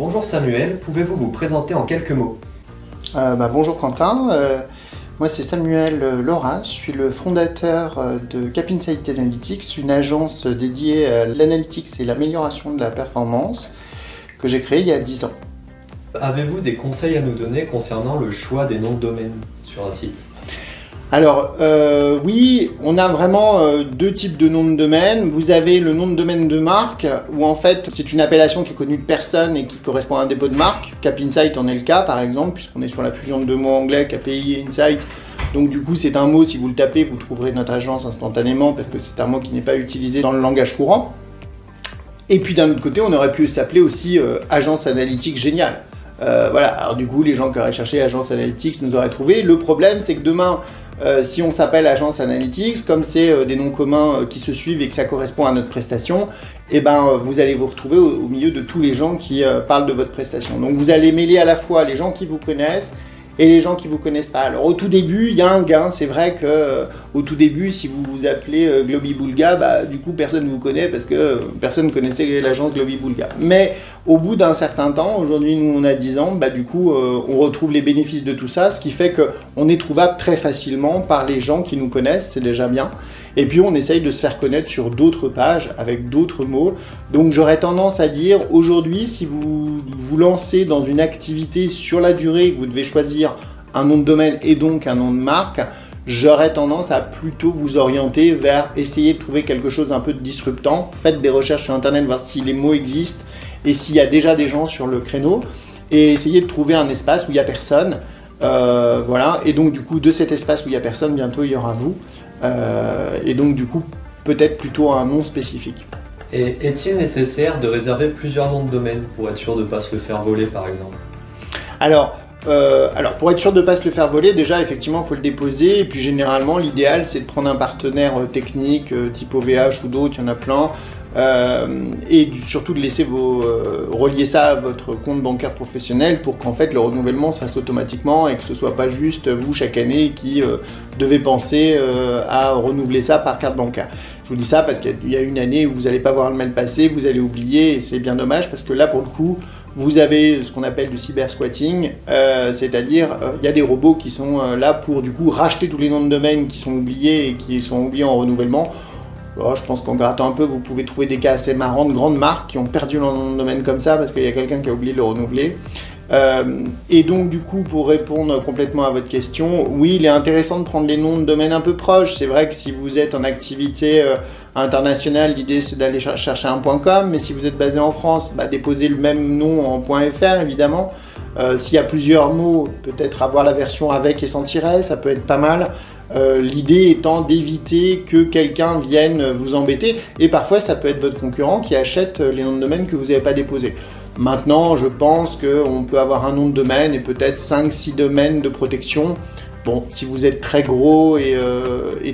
Bonjour Samuel, pouvez-vous vous présenter en quelques mots? Bonjour Quentin, moi c'est Samuel Laura, je suis le fondateur de Cap Insight Analytics, une agence dédiée à l'analytics et l'amélioration de la performance que j'ai créée il y a 10 ans. Avez-vous des conseils à nous donner concernant le choix des noms de domaine sur un site? Alors oui, on a vraiment deux types de noms de domaine. Vous avez le nom de domaine de marque, où en fait c'est une appellation qui est connue de personne et qui correspond à un dépôt de marque. Cap Insight en est le cas par exemple, puisqu'on est sur la fusion de deux mots anglais, KPI et Insight. Donc du coup c'est un mot, si vous le tapez, vous trouverez notre agence instantanément, parce que c'est un mot qui n'est pas utilisé dans le langage courant. Et puis d'un autre côté, on aurait pu s'appeler aussi agence analytique géniale. Voilà, alors du coup les gens qui auraient cherché agence analytics nous auraient trouvé. Le problème c'est que demain, si on s'appelle agence analytics, comme c'est des noms communs qui se suivent et que ça correspond à notre prestation, et vous allez vous retrouver au milieu de tous les gens qui parlent de votre prestation. Donc vous allez mêler à la fois les gens qui vous connaissent et les gens qui vous connaissent pas. Alors au tout début, il y a un gain. C'est vrai que au tout début, si vous vous appelez Globibulga, du coup personne ne vous connaît parce que personne ne connaissait l'agence Globibulga. Mais au bout d'un certain temps, aujourd'hui nous on a 10 ans, du coup on retrouve les bénéfices de tout ça, ce qui fait qu'on est trouvable très facilement par les gens qui nous connaissent, c'est déjà bien. Et puis on essaye de se faire connaître sur d'autres pages avec d'autres mots. Donc j'aurais tendance à dire aujourd'hui, si vous vous lancez dans une activité sur la durée, que vous devez choisir un nom de domaine et donc un nom de marque, j'aurais tendance à plutôt vous orienter vers essayer de trouver quelque chose un peu de disruptant. Faites des recherches sur internet, voir si les mots existent et s'il y a déjà des gens sur le créneau, et essayez de trouver un espace où il n'y a personne. Voilà, et donc du coup de cet espace où il n'y a personne, bientôt il y aura vous. Et donc du coup peut-être plutôt un nom spécifique. Et est-il nécessaire de réserver plusieurs noms de domaine pour être sûr de ne pas se le faire voler par exemple? Alors pour être sûr de ne pas se le faire voler, déjà effectivement il faut le déposer, et puis généralement l'idéal c'est de prendre un partenaire technique type OVH ou d'autres, il y en a plein, et surtout de laisser relier ça à votre compte bancaire professionnel pour qu'en fait le renouvellement se fasse automatiquement et que ce soit pas juste vous chaque année qui devez penser à renouveler ça par carte bancaire. Je vous dis ça parce qu'il y a une année où vous n'allez pas voir le mail passer, vous allez oublier, et c'est bien dommage parce que là pour le coup vous avez ce qu'on appelle du cyber-squatting, c'est-à-dire il y a des robots qui sont là pour du coup racheter tous les noms de domaine qui sont oubliés et qui sont oubliés en renouvellement. Alors, je pense qu'en grattant un peu, vous pouvez trouver des cas assez marrants de grandes marques qui ont perdu leur nom de domaine comme ça parce qu'il y a quelqu'un qui a oublié de le renouveler. Et donc du coup, pour répondre complètement à votre question, oui, il est intéressant de prendre les noms de domaine un peu proches. C'est vrai que si vous êtes en activité internationale, l'idée c'est d'aller chercher un .com, mais si vous êtes basé en France, déposez le même nom en .fr évidemment. S'il y a plusieurs mots, peut-être avoir la version avec et sans tiret, ça peut être pas mal. L'idée étant d'éviter que quelqu'un vienne vous embêter, et parfois ça peut être votre concurrent qui achète les noms de domaine que vous n'avez pas déposés. Maintenant, je pense qu'on peut avoir un nom de domaine et peut-être 5-6 domaines de protection. Bon, si vous êtes très gros et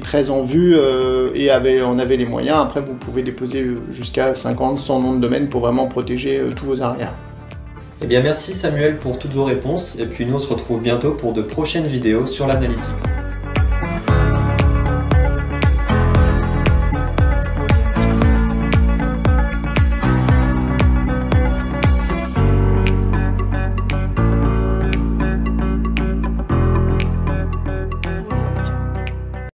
très en vue et en avez les moyens, après vous pouvez déposer jusqu'à 50-100 noms de domaine pour vraiment protéger tous vos arrières. Eh bien merci Samuel pour toutes vos réponses, et puis nous on se retrouve bientôt pour de prochaines vidéos sur l'analytics.